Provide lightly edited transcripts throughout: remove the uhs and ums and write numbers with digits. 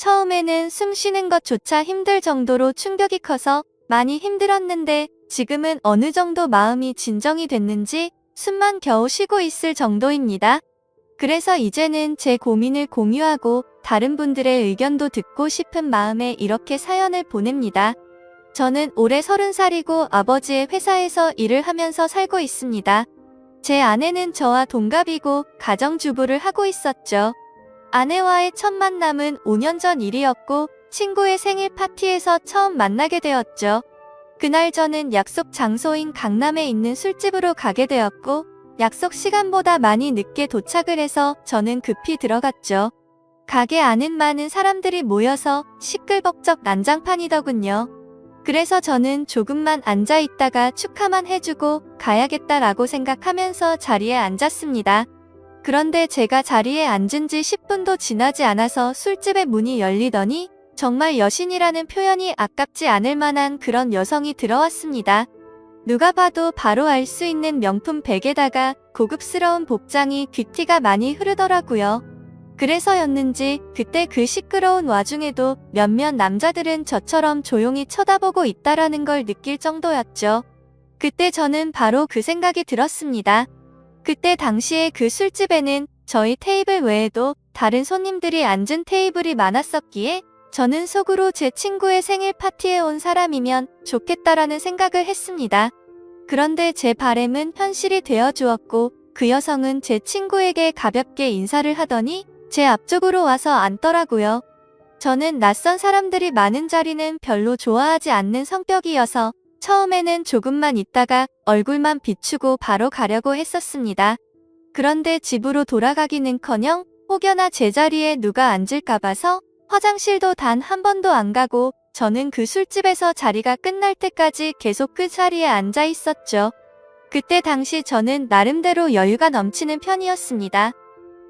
처음에는 숨 쉬는 것조차 힘들 정도로 충격이 커서 많이 힘들었는데 지금은 어느 정도 마음이 진정이 됐는지 숨만 겨우 쉬고 있을 정도입니다. 그래서 이제는 제 고민을 공유하고 다른 분들의 의견도 듣고 싶은 마음에 이렇게 사연을 보냅니다. 저는 올해 30살이고 아버지의 회사에서 일을 하면서 살고 있습니다. 제 아내는 저와 동갑이고 가정주부를 하고 있었죠. 아내와의 첫 만남은 5년 전 일이었고 친구의 생일 파티에서 처음 만나게 되었죠. 그날 저는 약속 장소인 강남에 있는 술집으로 가게 되었고 약속 시간보다 많이 늦게 도착을 해서 저는 급히 들어갔죠. 가게 안은 많은 사람들이 모여서 시끌벅적 난장판이더군요. 그래서 저는 조금만 앉아 있다가 축하만 해주고 가야겠다라고 생각하면서 자리에 앉았습니다. 그런데 제가 자리에 앉은 지 10분도 지나지 않아서 술집의 문이 열리더니 정말 여신이라는 표현이 아깝지 않을 만한 그런 여성이 들어왔습니다. 누가 봐도 바로 알 수 있는 명품 백에다가 고급스러운 복장이 귀티가 많이 흐르더라고요. 그래서였는지 그때 그 시끄러운 와중에도 몇몇 남자들은 저처럼 조용히 쳐다보고 있다라는 걸 느낄 정도였죠. 그때 저는 바로 그 생각이 들었습니다. 그때 당시에 그 술집에는 저희 테이블 외에도 다른 손님들이 앉은 테이블이 많았었기에 저는 속으로 제 친구의 생일 파티에 온 사람이면 좋겠다라는 생각을 했습니다. 그런데 제 바램은 현실이 되어 주었고 그 여성은 제 친구에게 가볍게 인사를 하더니 제 앞쪽으로 와서 앉더라고요. 저는 낯선 사람들이 많은 자리는 별로 좋아하지 않는 성격이어서 처음에는 조금만 있다가 얼굴만 비추고 바로 가려고 했었습니다. 그런데 집으로 돌아가기는커녕 혹여나 제 자리에 누가 앉을까 봐서 화장실도 단 한 번도 안 가고 저는 그 술집에서 자리가 끝날 때까지 계속 그 자리에 앉아 있었죠. 그때 당시 저는 나름대로 여유가 넘치는 편이었습니다.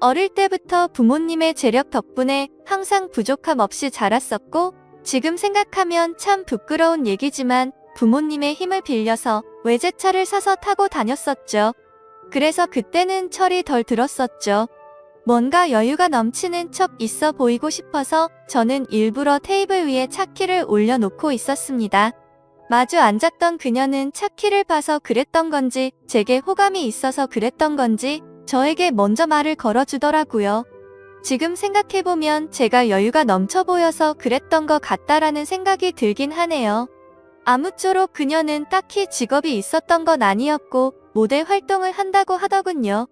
어릴 때부터 부모님의 재력 덕분에 항상 부족함 없이 자랐었고 지금 생각하면 참 부끄러운 얘기지만 부모님의 힘을 빌려서 외제차를 사서 타고 다녔었죠. 그래서 그때는 철이 덜 들었었죠. 뭔가 여유가 넘치는 척 있어 보이고 싶어서 저는 일부러 테이블 위에 차키를 올려놓고 있었습니다. 마주 앉았던 그녀는 차키를 봐서 그랬던 건지 제게 호감이 있어서 그랬던 건지 저에게 먼저 말을 걸어주더라고요. 지금 생각해보면 제가 여유가 넘쳐 보여서 그랬던 것 같다라는 생각이 들긴 하네요. 아무쪼록 그녀는 딱히 직업이 있었던 건 아니었고 모델 활동을 한다고 하더군요.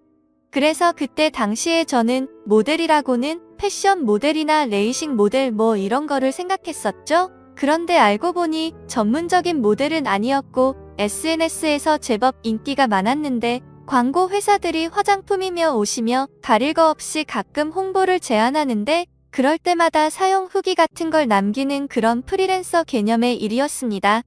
그래서 그때 당시에 저는 모델이라고는 패션 모델이나 레이싱 모델 뭐 이런 거를 생각했었죠. 그런데 알고 보니 전문적인 모델은 아니었고 SNS에서 제법 인기가 많았는데 광고 회사들이 화장품이며 옷이며 가릴 거 없이 가끔 홍보를 제안하는데 그럴 때마다 사용 후기 같은 걸 남기는 그런 프리랜서 개념의 일이었습니다.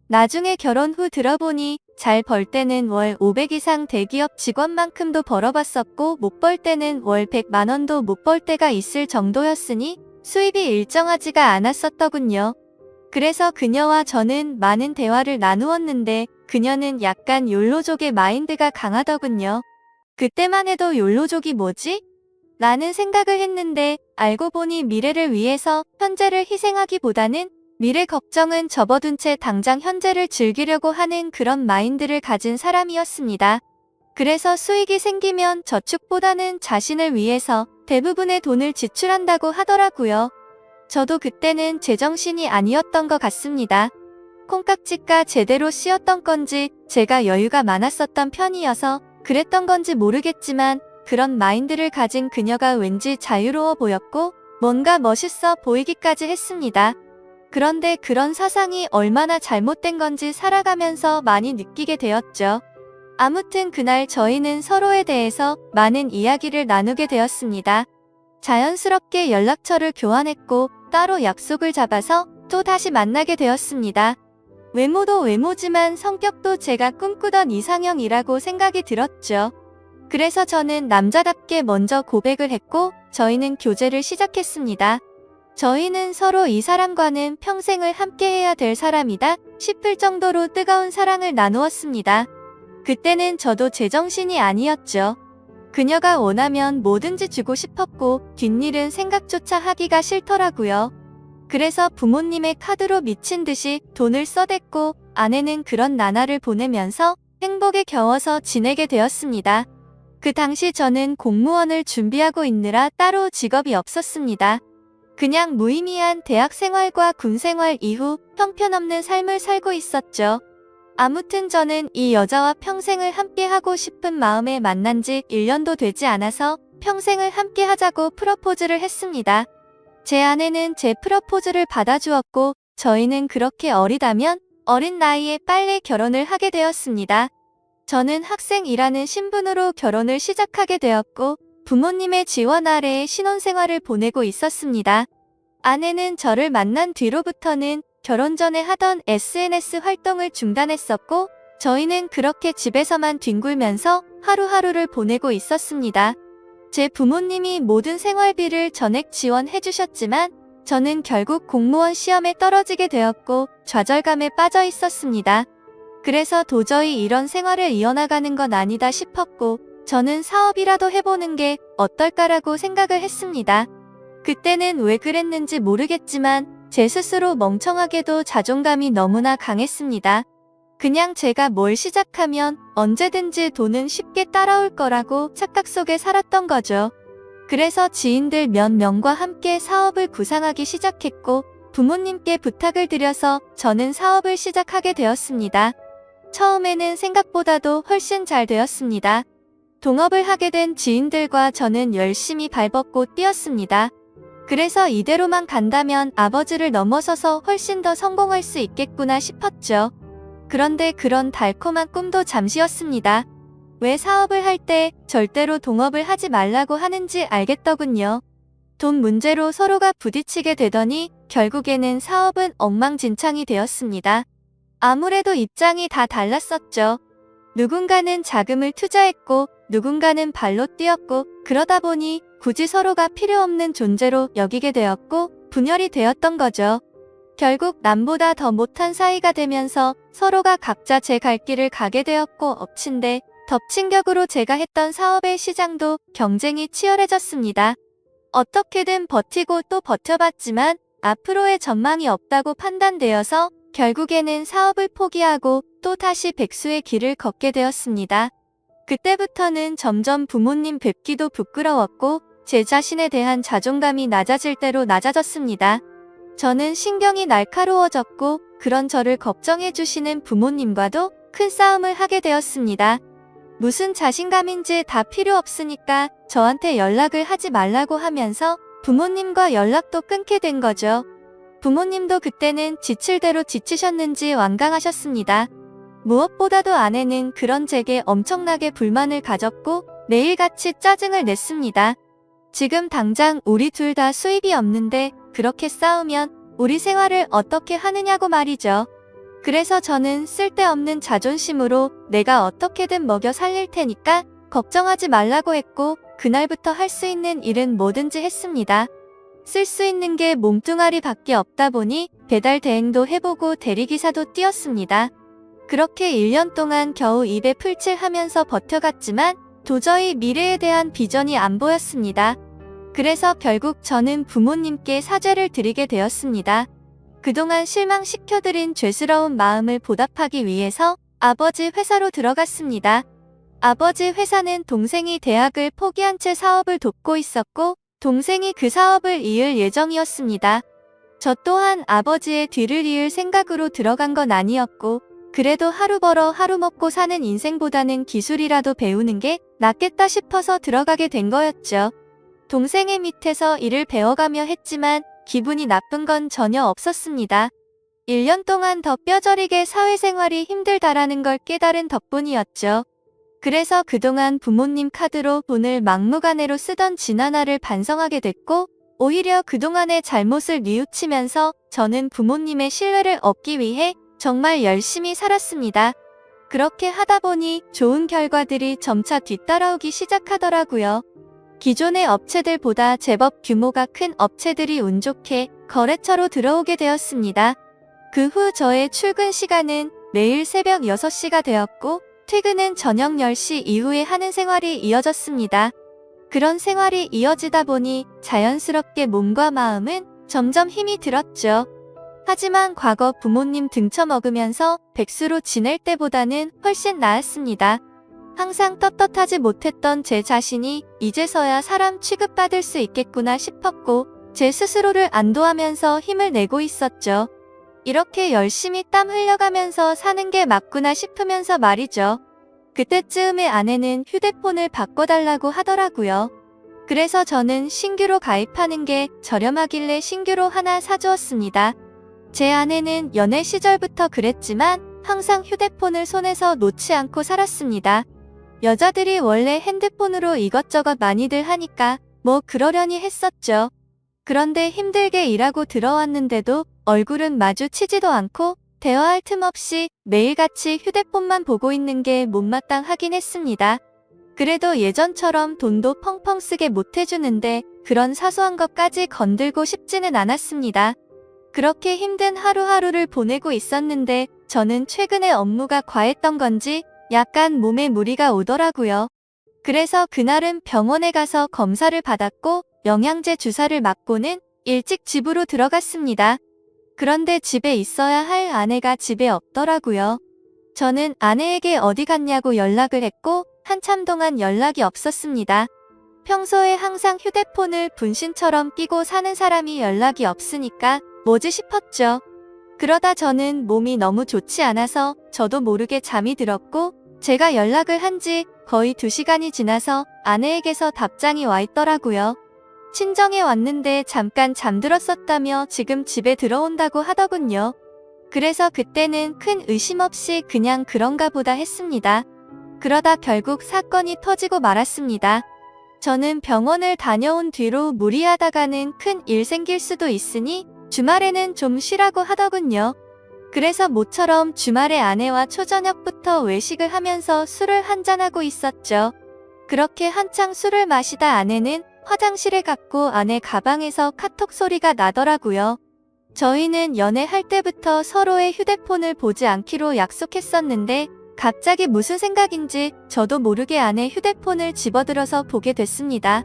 나중에 결혼 후 들어보니 잘 벌 때는 월 500 이상 대기업 직원만큼도 벌어봤었고 못 벌 때는 월 100만 원도 못 벌 때가 있을 정도였으니 수입이 일정하지가 않았었더군요. 그래서 그녀와 저는 많은 대화를 나누었는데 그녀는 약간 욜로족의 마인드가 강하더군요. 그때만 해도 욜로족이 뭐지? 라는 생각을 했는데 알고 보니 미래를 위해서 현재를 희생하기보다는 미래 걱정은 접어둔 채 당장 현재를 즐기려고 하는 그런 마인드를 가진 사람이었습니다. 그래서 수익이 생기면 저축보다는 자신을 위해서 대부분의 돈을 지출한다고 하더라고요. 저도 그때는 제정신이 아니었던 것 같습니다. 콩깍지가 제대로 씌었던 건지 제가 여유가 많았었던 편이어서 그랬던 건지 모르겠지만 그런 마인드를 가진 그녀가 왠지 자유로워 보였고 뭔가 멋있어 보이기까지 했습니다. 그런데 그런 사상이 얼마나 잘못된 건지 살아가면서 많이 느끼게 되었죠. 아무튼 그날 저희는 서로에 대해서 많은 이야기를 나누게 되었습니다. 자연스럽게 연락처를 교환했고 따로 약속을 잡아서 또 다시 만나게 되었습니다. 외모도 외모지만 성격도 제가 꿈꾸던 이상형이라고 생각이 들었죠. 그래서 저는 남자답게 먼저 고백을 했고 저희는 교제를 시작했습니다. 저희는 서로 이 사람과는 평생을 함께해야 될 사람이다 싶을 정도로 뜨거운 사랑을 나누었습니다. 그때는 저도 제정신이 아니었죠. 그녀가 원하면 뭐든지 주고 싶었고 뒷일은 생각조차 하기가 싫더라고요. 그래서 부모님의 카드로 미친 듯이 돈을 써댔고 아내는 그런 나날을 보내면서 행복에 겨워서 지내게 되었습니다. 그 당시 저는 공무원을 준비하고 있느라 따로 직업이 없었습니다. 그냥 무의미한 대학 생활과 군 생활 이후 형편없는 삶을 살고 있었죠. 아무튼 저는 이 여자와 평생을 함께하고 싶은 마음에 만난 지 1년도 되지 않아서 평생을 함께 하자고 프러포즈를 했습니다. 제 아내는 제 프러포즈를 받아주었고 저희는 그렇게 어리다면 어린 나이에 빨리 결혼을 하게 되었습니다. 저는 학생이라는 신분으로 결혼을 시작하게 되었고 부모님의 지원 아래에 신혼생활을 보내고 있었습니다. 아내는 저를 만난 뒤로부터는 결혼 전에 하던 SNS 활동을 중단했었고 저희는 그렇게 집에서만 뒹굴면서 하루하루를 보내고 있었습니다. 제 부모님이 모든 생활비를 전액 지원해 주셨지만 저는 결국 공무원 시험에 떨어지게 되었고 좌절감에 빠져 있었습니다. 그래서 도저히 이런 생활을 이어나가는 건 아니다 싶었고 저는 사업이라도 해보는 게 어떨까라고 생각을 했습니다. 그때는 왜 그랬는지 모르겠지만 제 스스로 멍청하게도 자존감이 너무나 강했습니다. 그냥 제가 뭘 시작하면 언제든지 돈은 쉽게 따라올 거라고 착각 속에 살았던 거죠. 그래서 지인들 몇 명과 함께 사업을 구상하기 시작했고 부모님께 부탁을 드려서 저는 사업을 시작하게 되었습니다. 처음에는 생각보다도 훨씬 잘 되었습니다. 동업을 하게 된 지인들과 저는 열심히 발벗고 뛰었습니다. 그래서 이대로만 간다면 아버지를 넘어서서 훨씬 더 성공할 수 있겠구나 싶었죠. 그런데 그런 달콤한 꿈도 잠시였습니다. 왜 사업을 할 때 절대로 동업을 하지 말라고 하는지 알겠더군요. 돈 문제로 서로가 부딪히게 되더니 결국에는 사업은 엉망진창이 되었습니다. 아무래도 입장이 다 달랐었죠. 누군가는 자금을 투자했고 누군가는 발로 뛰었고 그러다 보니 굳이 서로가 필요 없는 존재로 여기게 되었고 분열이 되었던 거죠. 결국 남보다 더 못한 사이가 되면서 서로가 각자 제 갈 길을 가게 되었고 엎친 데 덮친 격으로 제가 했던 사업의 시장도 경쟁이 치열해졌습니다. 어떻게든 버티고 또 버텨봤지만 앞으로의 전망이 없다고 판단되어서 결국에는 사업을 포기하고 또 다시 백수의 길을 걷게 되었습니다. 그때부터는 점점 부모님 뵙기도 부끄러웠고 제 자신에 대한 자존감이 낮아질 대로 낮아졌습니다. 저는 신경이 날카로워졌고 그런 저를 걱정해주시는 부모님과도 큰 싸움을 하게 되었습니다. 무슨 자신감인지 다 필요 없으니까 저한테 연락을 하지 말라고 하면서 부모님과 연락도 끊게 된 거죠. 부모님도 그때는 지칠 대로 지치셨는지 완강하셨습니다. 무엇보다도 아내는 그런 제게 엄청나게 불만을 가졌고 매일같이 짜증을 냈습니다. 지금 당장 우리 둘 다 수입이 없는데 그렇게 싸우면 우리 생활을 어떻게 하느냐고 말이죠. 그래서 저는 쓸데없는 자존심으로 내가 어떻게든 먹여 살릴 테니까 걱정하지 말라고 했고 그날부터 할 수 있는 일은 뭐든지 했습니다. 쓸 수 있는 게 몸뚱아리밖에 없다 보니 배달 대행도 해보고 대리기사도 뛰었습니다. 그렇게 1년 동안 겨우 입에 풀칠하면서 버텨갔지만 도저히 미래에 대한 비전이 안 보였습니다. 그래서 결국 저는 부모님께 사죄를 드리게 되었습니다. 그동안 실망시켜드린 죄스러운 마음을 보답하기 위해서 아버지 회사로 들어갔습니다. 아버지 회사는 동생이 대학을 포기한 채 사업을 돕고 있었고 동생이 그 사업을 이을 예정이었습니다. 저 또한 아버지의 뒤를 이을 생각으로 들어간 건 아니었고 그래도 하루 벌어 하루 먹고 사는 인생보다는 기술이라도 배우는 게 낫겠다 싶어서 들어가게 된 거였죠. 동생의 밑에서 일을 배워가며 했지만 기분이 나쁜 건 전혀 없었습니다. 1년 동안 더 뼈저리게 사회생활이 힘들다라는 걸 깨달은 덕분이었죠. 그래서 그동안 부모님 카드로 돈을 막무가내로 쓰던 지난화를 반성하게 됐고 오히려 그동안의 잘못을 뉘우치면서 저는 부모님의 신뢰를 얻기 위해 정말 열심히 살았습니다. 그렇게 하다 보니 좋은 결과들이 점차 뒤따라오기 시작하더라고요. 기존의 업체들보다 제법 규모가 큰 업체들이 운 좋게 거래처로 들어오게 되었습니다. 그 후 저의 출근 시간은 매일 새벽 6시가 되었고 퇴근은 저녁 10시 이후에 하는 생활이 이어졌습니다. 그런 생활이 이어지다 보니 자연스럽게 몸과 마음은 점점 힘이 들었죠. 하지만 과거 부모님 등쳐먹으면서 백수로 지낼 때보다는 훨씬 나았습니다. 항상 떳떳하지 못했던 제 자신이 이제서야 사람 취급받을 수 있겠구나 싶었고 제 스스로를 안도하면서 힘을 내고 있었죠. 이렇게 열심히 땀 흘려가면서 사는 게 맞구나 싶으면서 말이죠. 그때쯤에 아내는 휴대폰을 바꿔달라고 하더라고요. 그래서 저는 신규로 가입하는 게 저렴하길래 신규로 하나 사주었습니다. 제 아내는 연애 시절부터 그랬지만 항상 휴대폰을 손에서 놓지 않고 살았습니다. 여자들이 원래 핸드폰으로 이것저것 많이들 하니까 뭐 그러려니 했었죠. 그런데 힘들게 일하고 들어왔는데도 얼굴은 마주치지도 않고 대화할 틈 없이 매일같이 휴대폰만 보고 있는 게 못마땅하긴 했습니다. 그래도 예전처럼 돈도 펑펑 쓰게 못해주는데 그런 사소한 것까지 건들고 싶지는 않았습니다. 그렇게 힘든 하루하루를 보내고 있었는데 저는 최근에 업무가 과했던 건지 약간 몸에 무리가 오더라고요. 그래서 그날은 병원에 가서 검사를 받았고 영양제 주사를 맞고는 일찍 집으로 들어갔습니다. 그런데 집에 있어야 할 아내가 집에 없더라고요. 저는 아내에게 어디 갔냐고 연락을 했고 한참 동안 연락이 없었습니다. 평소에 항상 휴대폰을 분신처럼 끼고 사는 사람이 연락이 없으니까 뭐지 싶었죠. 그러다 저는 몸이 너무 좋지 않아서 저도 모르게 잠이 들었고 제가 연락을 한 지 거의 2시간이 지나서 아내에게서 답장이 와 있더라고요. 친정에 왔는데 잠깐 잠들었었다며 지금 집에 들어온다고 하더군요. 그래서 그때는 큰 의심 없이 그냥 그런가 보다 했습니다. 그러다 결국 사건이 터지고 말았습니다. 저는 병원을 다녀온 뒤로 무리하다가는 큰 일 생길 수도 있으니 주말에는 좀 쉬라고 하더군요. 그래서 모처럼 주말에 아내와 초저녁부터 외식을 하면서 술을 한잔하고 있었죠. 그렇게 한창 술을 마시다 아내는 화장실에 갔고 아내 가방에서 카톡 소리가 나더라고요. 저희는 연애할 때부터 서로의 휴대폰을 보지 않기로 약속했었는데 갑자기 무슨 생각인지 저도 모르게 아내 휴대폰을 집어들어서 보게 됐습니다.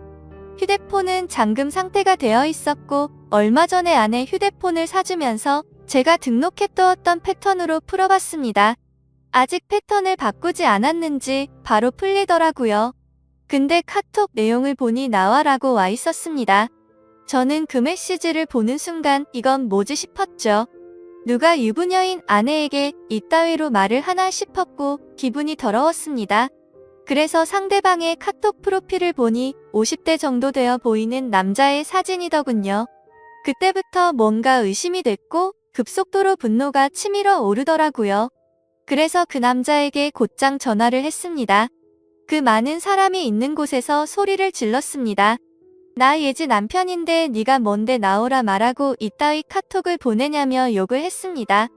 휴대폰은 잠금 상태가 되어 있었고 얼마 전에 아내 휴대폰을 사주면서 제가 등록해두었던 패턴으로 풀어봤습니다. 아직 패턴을 바꾸지 않았는지 바로 풀리더라고요. 근데 카톡 내용을 보니 나와라고 와 있었습니다. 저는 그 메시지를 보는 순간 이건 뭐지 싶었죠. 누가 유부녀인 아내에게 이따위로 말을 하나 싶었고 기분이 더러웠습니다. 그래서 상대방의 카톡 프로필을 보니 50대 정도 되어 보이는 남자의 사진이더군요. 그때부터 뭔가 의심이 됐고 급속도로 분노가 치밀어 오르더라고요. 그래서 그 남자에게 곧장 전화를 했습니다. 그 많은 사람이 있는 곳에서 소리를 질렀습니다. 나 예지 남편인데 네가 뭔데 나오라 말하고 이따위 카톡을 보내냐며 욕을 했습니다.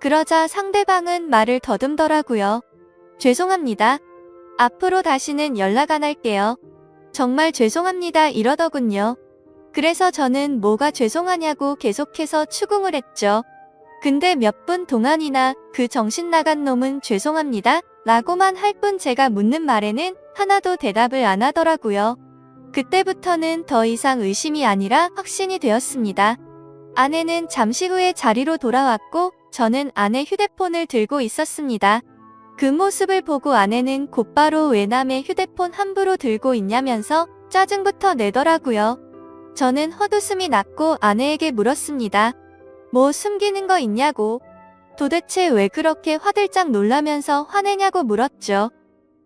그러자 상대방은 말을 더듬더라고요. 죄송합니다. 앞으로 다시는 연락 안 할게요. 정말 죄송합니다 이러더군요. 그래서 저는 뭐가 죄송하냐고 계속해서 추궁을 했죠. 근데 몇 분 동안이나 그 정신 나간 놈은 죄송합니다 라고만 할 뿐 제가 묻는 말에는 하나도 대답을 안 하더라고요. 그때부터는 더 이상 의심이 아니라 확신이 되었습니다. 아내는 잠시 후에 자리로 돌아왔고 저는 아내 휴대폰을 들고 있었습니다. 그 모습을 보고 아내는 곧바로 왜 남의 휴대폰 함부로 들고 있냐면서 짜증부터 내더라고요. 저는 헛웃음이 났고 아내에게 물었습니다. 뭐 숨기는 거 있냐고. 도대체 왜 그렇게 화들짝 놀라면서 화내냐고 물었죠.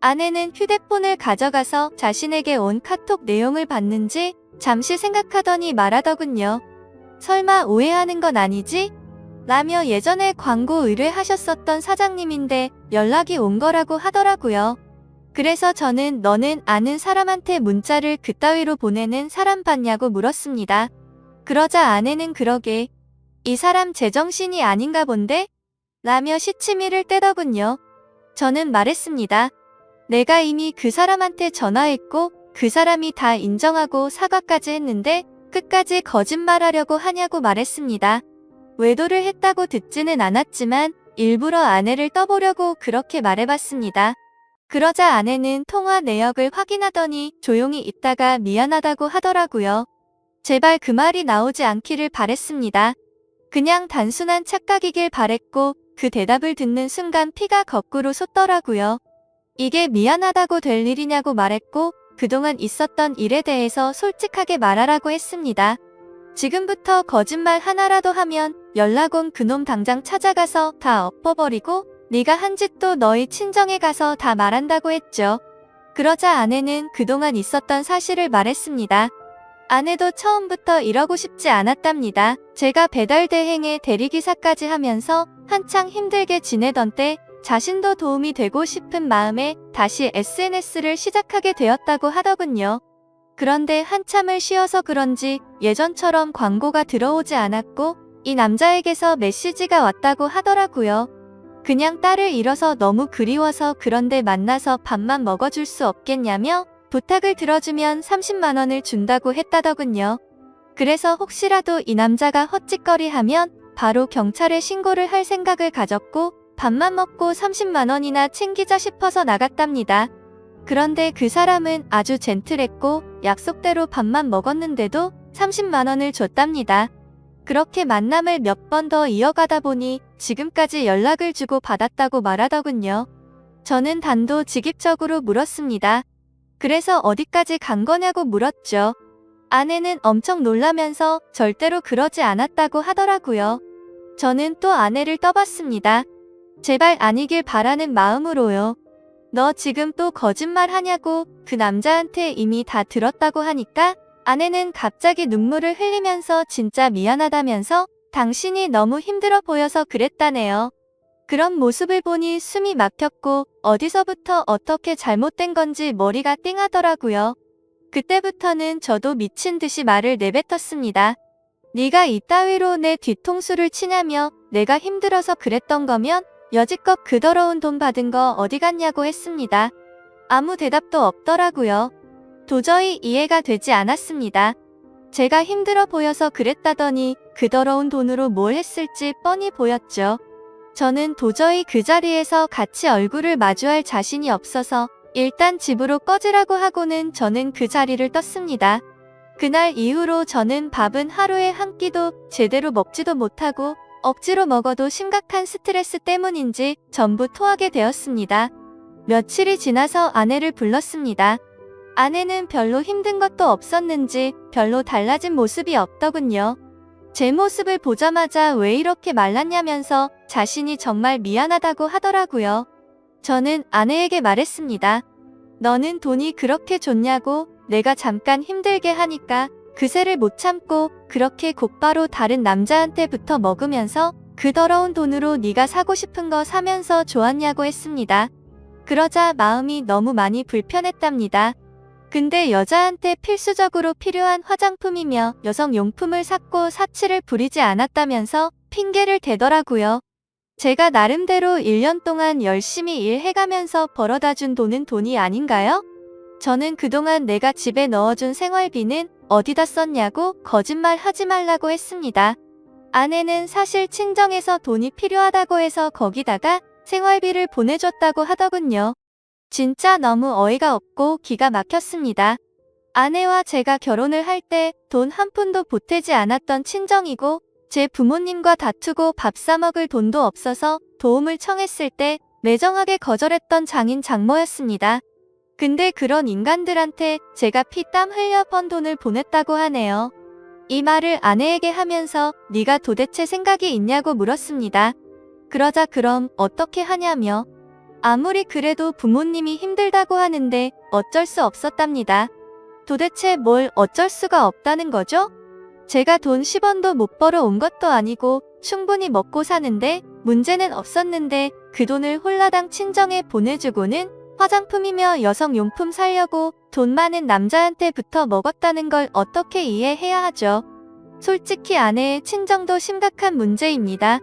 아내는 휴대폰을 가져가서 자신에게 온 카톡 내용을 봤는지 잠시 생각하더니 말하더군요. 설마 오해하는 건 아니지? 라며 예전에 광고 의뢰하셨었던 사장님인데 연락이 온 거라고 하더라고요. 그래서 저는 너는 아는 사람한테 문자를 그따위로 보내는 사람 봤냐고 물었습니다. 그러자 아내는 그러게 이 사람 제정신이 아닌가 본데? 라며 시치미를 떼더군요. 저는 말했습니다. 내가 이미 그 사람한테 전화했고 그 사람이 다 인정하고 사과까지 했는데 끝까지 거짓말하려고 하냐고 말했습니다. 외도를 했다고 듣지는 않았지만 일부러 아내를 떠보려고 그렇게 말해봤습니다. 그러자 아내는 통화 내역을 확인하더니 조용히 있다가 미안하다고 하더라고요. 제발 그 말이 나오지 않기를 바랬습니다. 그냥 단순한 착각이길 바랬고 그 대답을 듣는 순간 피가 거꾸로 솟더라고요. 이게 미안하다고 될 일이냐고 말했고 그동안 있었던 일에 대해서 솔직하게 말하라고 했습니다. 지금부터 거짓말 하나라도 하면 연락 온 그놈 당장 찾아가서 다 엎어버리고 네가 한 짓도 너희 친정에 가서 다 말한다고 했죠. 그러자 아내는 그동안 있었던 사실을 말했습니다. 아내도 처음부터 이러고 싶지 않았답니다. 제가 배달 대행에 대리기사까지 하면서 한창 힘들게 지내던 때 자신도 도움이 되고 싶은 마음에 다시 SNS를 시작하게 되었다고 하더군요. 그런데 한참을 쉬어서 그런지 예전처럼 광고가 들어오지 않았고 이 남자에게서 메시지가 왔다고 하더라고요. 그냥 딸을 잃어서 너무 그리워서 그런데 만나서 밥만 먹어줄 수 없겠냐며 부탁을 들어주면 30만 원을 준다고 했다더군요. 그래서 혹시라도 이 남자가 헛짓거리하면 바로 경찰에 신고를 할 생각을 가졌고 밥만 먹고 30만 원이나 챙기자 싶어서 나갔답니다. 그런데 그 사람은 아주 젠틀했고 약속대로 밥만 먹었는데도 30만 원을 줬답니다. 그렇게 만남을 몇 번 더 이어가다 보니 지금까지 연락을 주고 받았다고 말하더군요. 저는 단도직입적으로 물었습니다. 그래서 어디까지 간 거냐고 물었죠. 아내는 엄청 놀라면서 절대로 그러지 않았다고 하더라고요. 저는 또 아내를 떠봤습니다. 제발 아니길 바라는 마음으로요. 너 지금 또 거짓말 하냐고 그 남자한테 이미 다 들었다고 하니까 아내는 갑자기 눈물을 흘리면서 진짜 미안하다면서 당신이 너무 힘들어 보여서 그랬다네요. 그런 모습을 보니 숨이 막혔고 어디서부터 어떻게 잘못된 건지 머리가 띵하더라고요. 그때부터는 저도 미친 듯이 말을 내뱉었습니다. 네가 이따위로 내 뒤통수를 치냐며 내가 힘들어서 그랬던 거면 여지껏 그 더러운 돈 받은 거 어디 갔냐고 했습니다. 아무 대답도 없더라고요. 도저히 이해가 되지 않았습니다. 제가 힘들어 보여서 그랬다더니 그 더러운 돈으로 뭘 했을지 뻔히 보였죠. 저는 도저히 그 자리에서 같이 얼굴을 마주할 자신이 없어서 일단 집으로 꺼지라고 하고는 저는 그 자리를 떴습니다. 그날 이후로 저는 밥은 하루에 한 끼도 제대로 먹지도 못하고 억지로 먹어도 심각한 스트레스 때문인지 전부 토하게 되었습니다. 며칠이 지나서 아내를 불렀습니다. 아내는 별로 힘든 것도 없었는지 별로 달라진 모습이 없더군요. 제 모습을 보자마자 왜 이렇게 말랐냐면서 자신이 정말 미안하다고 하더라고요. 저는 아내에게 말했습니다. 너는 돈이 그렇게 좋냐고 내가 잠깐 힘들게 하니까 그새를 못 참고 그렇게 곧바로 다른 남자한테부터 먹으면서 그 더러운 돈으로 네가 사고 싶은 거 사면서 좋았냐고 했습니다. 그러자 마음이 너무 많이 불편했답니다. 근데 여자한테 필수적으로 필요한 화장품이며 여성용품을 샀고 사치를 부리지 않았다면서 핑계를 대더라고요. 제가 나름대로 1년 동안 열심히 일해가면서 벌어다 준 돈은 돈이 아닌가요? 저는 그동안 내가 집에 넣어준 생활비는 어디다 썼냐고 거짓말 하지 말라고 했습니다. 아내는 사실 친정에서 돈이 필요하다고 해서 거기다가 생활비를 보내줬다고 하더군요. 진짜 너무 어이가 없고 기가 막혔습니다. 아내와 제가 결혼을 할 때 돈 한 푼도 보태지 않았던 친정이고 제 부모님과 다투고 밥 사 먹을 돈도 없어서 도움을 청했을 때 매정하게 거절했던 장인 장모였습니다. 근데 그런 인간들한테 제가 피땀 흘려 번 돈을 보냈다고 하네요. 이 말을 아내에게 하면서 네가 도대체 생각이 있냐고 물었습니다. 그러자 그럼 어떻게 하냐며 아무리 그래도 부모님이 힘들다고 하는데 어쩔 수 없었답니다. 도대체 뭘 어쩔 수가 없다는 거죠? 제가 돈 10원도 못 벌어 온 것도 아니고 충분히 먹고 사는데 문제는 없었는데 그 돈을 홀라당 친정에 보내주고는 화장품이며 여성용품 사려고 돈 많은 남자한테부터 먹었다는 걸 어떻게 이해해야 하죠? 솔직히 아내의 친정도 심각한 문제입니다.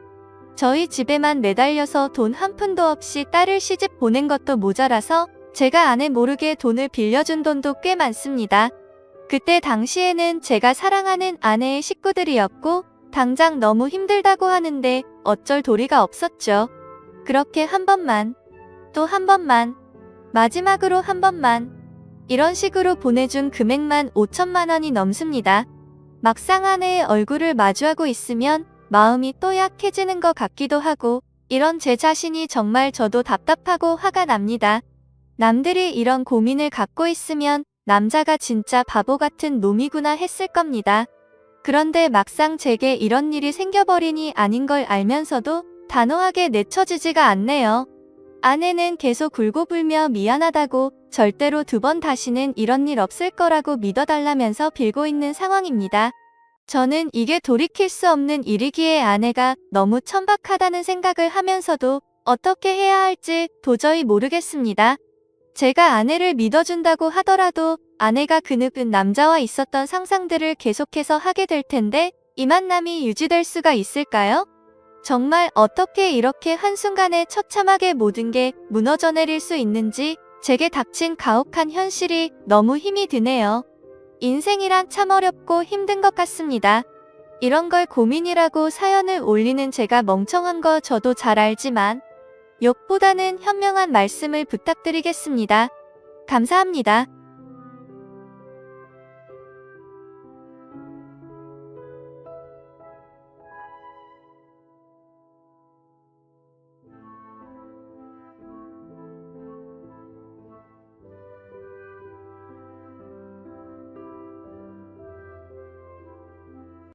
저희 집에만 매달려서 돈 한 푼도 없이 딸을 시집 보낸 것도 모자라서 제가 아내 모르게 돈을 빌려준 돈도 꽤 많습니다. 그때 당시에는 제가 사랑하는 아내의 식구들이었고 당장 너무 힘들다고 하는데 어쩔 도리가 없었죠. 그렇게 한 번만, 또 한 번만, 마지막으로 한 번만, 이런 식으로 보내준 금액만 5천만 원이 넘습니다. 막상 아내의 얼굴을 마주하고 있으면 마음이 또 약해지는 것 같기도 하고, 이런 제 자신이 정말 저도 답답하고 화가 납니다. 남들이 이런 고민을 갖고 있으면 남자가 진짜 바보 같은 놈이구나 했을 겁니다. 그런데 막상 제게 이런 일이 생겨버리니 아닌 걸 알면서도 단호하게 내쳐지지가 않네요. 아내는 계속 울고불며 미안하다고, 절대로 2번 다시는 이런 일 없을 거라고 믿어달라면서 빌고 있는 상황입니다. 저는 이게 돌이킬 수 없는 일이기에 아내가 너무 천박하다는 생각을 하면서도 어떻게 해야 할지 도저히 모르겠습니다. 제가 아내를 믿어준다고 하더라도 아내가 그 누군 남자와 있었던 상상들을 계속해서 하게 될 텐데 이 만남이 유지될 수가 있을까요? 정말 어떻게 이렇게 한순간에 처참하게 모든 게 무너져 내릴 수 있는지 제게 닥친 가혹한 현실이 너무 힘이 드네요. 인생이란 참 어렵고 힘든 것 같습니다. 이런 걸 고민이라고 사연을 올리는 제가 멍청한 거 저도 잘 알지만 욕보다는 현명한 말씀을 부탁드리겠습니다. 감사합니다.